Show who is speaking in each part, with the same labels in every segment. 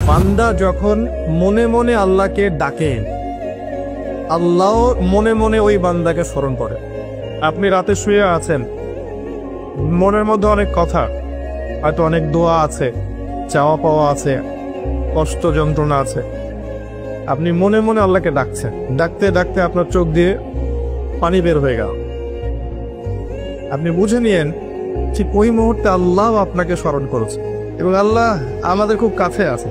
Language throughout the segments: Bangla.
Speaker 1: বান্দা যখন মনে মনে আল্লাহকে ডাকে, আল্লাহ মনে মনে ওই বান্দাকে স্মরণ করে। আপনি রাতে শুয়ে আছেন, মনের মধ্যে অনেক কথা, হয়তো অনেক দোয়া আছে, চাওয়া পাওয়া আছে, কষ্ট যন্ত্রণা আছে। আপনি মনে মনে আল্লাহকে ডাকছেন, ডাকতে ডাকতে আপনার চোখ দিয়ে পানি বের হয়ে গেল। আপনি বুঝে নিয়েন ঠিক ওই মুহূর্তে আল্লাহ আপনাকে স্মরণ করেছে এবং আল্লাহ আমাদের খুব কাছে আছে।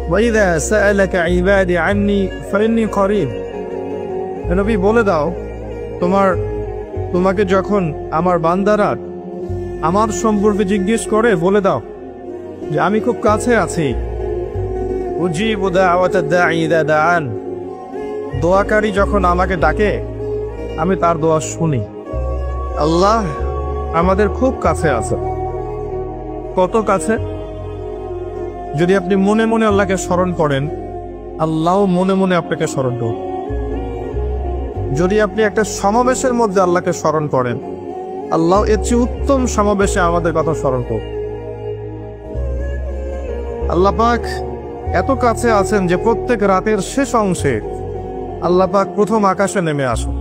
Speaker 1: ওয়াইদা সাআলাকা ইবাদি আন্নী ফাইন্নী করিব। নবী বলে দাও, তোমাকে যখন আমার বান্দারা আমার সম্পর্কে জিজ্ঞেস করে বলে দাও যে আমি খুব কাছে আছি। উজিবু দাওয়াতাদ দাঈ ইযা দাআন। দোয়াকারী যখন আমাকে ডাকে আমি তার দোয়া শুনি। আল্লাহ আমাদের খুব কাছে আছে। কত কাছে? যদি আপনি মনে মনে আল্লাহকে স্মরণ করেন, আল্লাহ মনে মনে আপনাকে স্মরণ করুন। যদি আপনি একটা সমাবেশের মধ্যে আল্লাহকে স্মরণ করেন, আল্লাহ এর চেয়ে উত্তম সমাবেশে আমাদের কথা স্মরণ করুন। আল্লাহ পাক এত কাছে আছেন যে প্রত্যেক রাতের শেষ অংশে আল্লাহ পাক প্রথম আকাশে নেমে আসেন।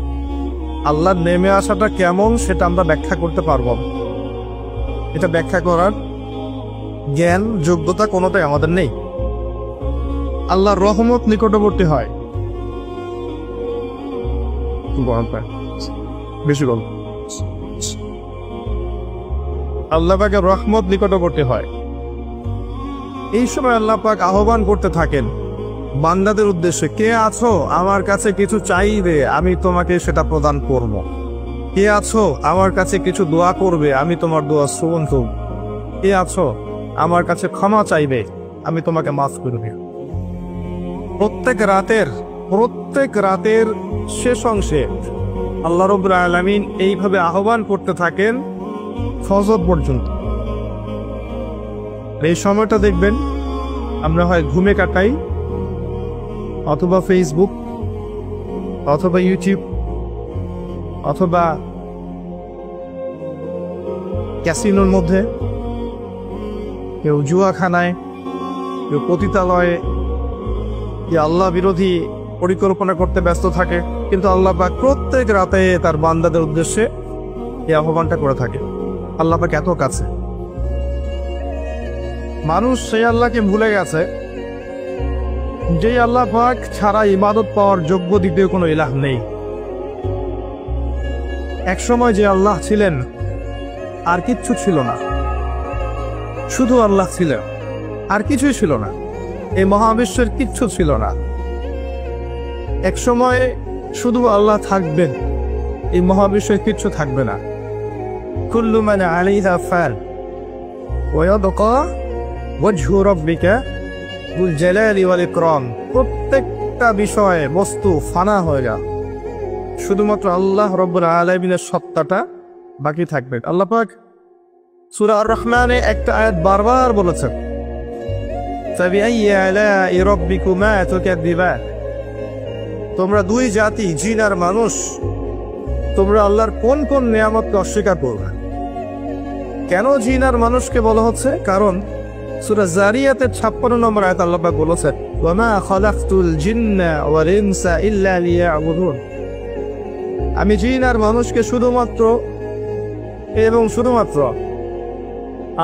Speaker 1: আল্লাহর নেমে আসাটা কেমন সেটা আমরা ব্যাখ্যা করতে পারবো না। এটা ব্যাখ্যা করার জ্ঞান যোগ্যতা কোনোটাই আমাদের নেই। আল্লাহর রহমত নিকটবর্তী হয়, বেশি গল্প। আল্লাহ পাকের রহমত নিকটবর্তী হয়। এই সময় আল্লাহ পাক আহ্বান করতে থাকেন বান্দাদের উদ্দেশ্যে, কে আছো আমার কাছে কিছু চাইবে, আমি তোমাকে সেটা প্রদান করব। কে আছো আমার কাছে কিছু দোয়া করবে, আমি তোমার দোয়া শ্রবণ করব। কে আছো আমার কাছে ক্ষমা চাইবে, আমি তোমাকে মাফ করব। প্রত্যেক রাতের শেষ অংশে আল্লাহ রাব্বুল আলামিন এইভাবে আহ্বান করতে থাকেন ফজর পর্যন্ত। এই সময়টা দেখবেন আমরা হয় ঘুমে কাটাই, অথবা ফেসবুক, অথবা ইউটিউব, অথবা ক্যাসিনোর মধ্যে, কেউ জুয়াখানায়, কেউ পতিতালয়ে, কেউ আল্লাহ বিরোধী পরিকল্পনা করতে ব্যস্ত থাকে। কিন্তু আল্লাহ পাক প্রত্যেক রাতে তার বান্দাদের উদ্দেশ্যে এই আহ্বানটা করে থাকে। আল্লাহ পাক এত কাছে। মানুষ সেই আল্লাহকে ভুলে গেছে যে আল্লাহ পাক ছাড়া ইবাদত পাওয়ার যোগ্য দ্বিতীয় কোনো ইলাহ নেই। একসময় যে আল্লাহ ছিলেন আর কিচ্ছু ছিল না, শুধু আল্লাহ ছিলেন, আর কিছুই ছিল না। এই মহাবিশ্বের কিচ্ছু ছিল না। এক সময় শুধু আল্লাহ থাকবেন, এই মহাবিশ্বের কিচ্ছু থাকবে না। কুল্লু মান আলাইহা ফান ওয়া ইয়াবকা ওয়াজহু রাব্বিকা যুল জালালি ওয়াল ইকরাম। প্রত্যেকটা বিষয়ে বস্তু ফানা হয়ে যাবে, শুধুমাত্র আল্লাহ রাব্বুল আলামিনের সত্তাটা বাকি থাকবে। আল্লাহ পাক সূরা আর-রহমানে একটা আয়াত বারবার বলেছেন, ফাবিআইয়ি আলাই রাব্বিকুমা তুকাযযিবান। তোমরা দুই জাতি, জিন আর মানুষ, তোমরা আল্লাহর কোন কোন নিয়ামতকে অস্বীকার করবে? কেন জিন আর মানুষকে বলা হচ্ছে? কারণ সূরা যারিয়াতের 56 নম্বর আয়াত আল্লাহ পাক বলেছেন, ওয়ামা খালাকতুল জিন্না ওয়াল ইনসা ইল্লা লিয়াবুদুন। আমি জিন আর মানুষকে শুধুমাত্র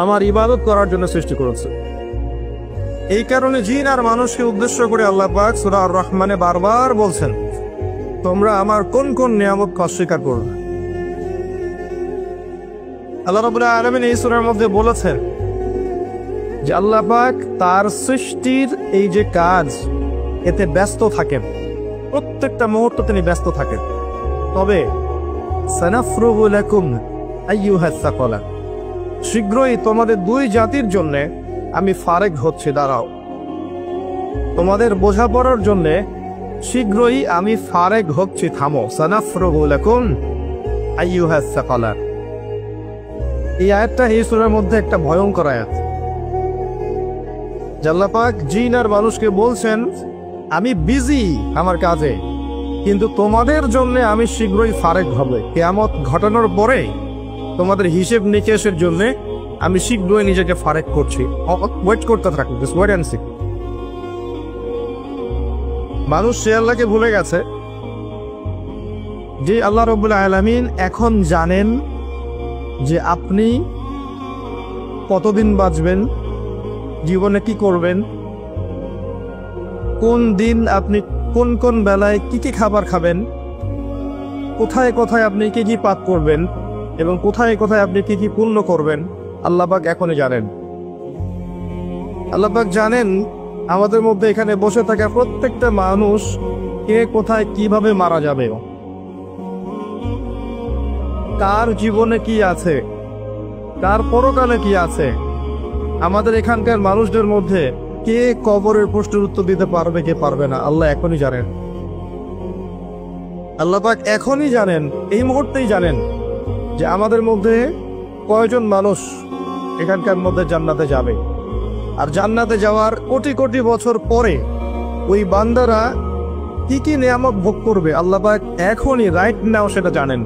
Speaker 1: আমার ইবাদত করার জন্য সৃষ্টি করেছি। এই কারণে জিন আর মানুষকে উদ্দেশ্য করে আল্লাহ পাক সূরা আর-রহমানে বারবার বলছেন, তোমরা আমার কোন কোন নিয়ামতকে অস্বীকার করবে। আল্লাহ রাব্বুল আলামিন এই সূরার মধ্যে বলেছেন যে আল্লাহ পাক তার সৃষ্টির এই যে কাজ, এতে ব্যস্ত থাকেন, প্রত্যেকটা মুহূর্তে তিনি ব্যস্ত থাকেন। তবে সানাফরুগু লাকুম আইয়ুহাস সাকালান, শীঘ্রই তোমাদের দুই জাতির জন্য আমি ফারেক হচ্ছি, দাঁড়াও। তোমাদের বোঝাপড়ার জন্য শীঘ্রই আমি ফারেক হচ্ছি, থামো। সানাফরুগু লাকুম আইয়ুহাস সাকালান। এই আয়াতটা এই সূরার মধ্যে একটা ভয়ঙ্কর আয়াত। আল্লাহ পাক জিন আর মানুষকে বলছেন, আমি বিজি আমার কাজে, কিন্তু তোমাদের জন্য আমি শীঘ্রই ফারেক হবে। কিয়ামত ঘটানোর পরে তোমাদের হিসেব নিকেশের জন্য আমি শীঘ্রই নিজেকে ফারেক করছি। ওয়েট করতে থাকুন, জাস্ট ওয়েট অ্যান্ড সি। মানুষ সে আল্লাহকে ভুলে গেছে যে আল্লাহ রাব্বুল আলামিন এখন জানেন যে আপনি কতদিন বাঁচবেন, জীবনে কি করবেন, কোন দিন আপনি কোন কোন বেলায় কি কি খাবার খাবেন, কোথায় কোথায় আপনি কি কি পাপ করবেন এবং কোথায় কোথায় আপনি কি কি পূর্ণ করবেন। আল্লাহ পাক এখনই জানেন। আল্লাহ পাক জানেন আমাদের মধ্যে এখানে বসে থাকা প্রত্যেকটা মানুষ কে কোথায় কিভাবে মারা যাবে, কার জীবনে কি আছে, কার পরকালে কি আছে। আমাদের এখানকার মানুষদের মধ্যে কে কবরের প্রশ্নের উত্তর দিতে পারবে, কে পারবে না, আল্লাহ এখনই জানেন। আল্লাহ পাক এখনই জানেন, এই মুহূর্তেই জানেন যে আমাদের মধ্যে কয়জন মানুষ এখানকার মধ্যে জান্নাতে যাবে। আর জান্নাতে যাওয়ার কোটি কোটি বছর পরে ওই বান্দারা কি কি নিয়ামত ভোগ করবে, আল্লাহ পাক এখনই রাইট নাও সেটা জানেন।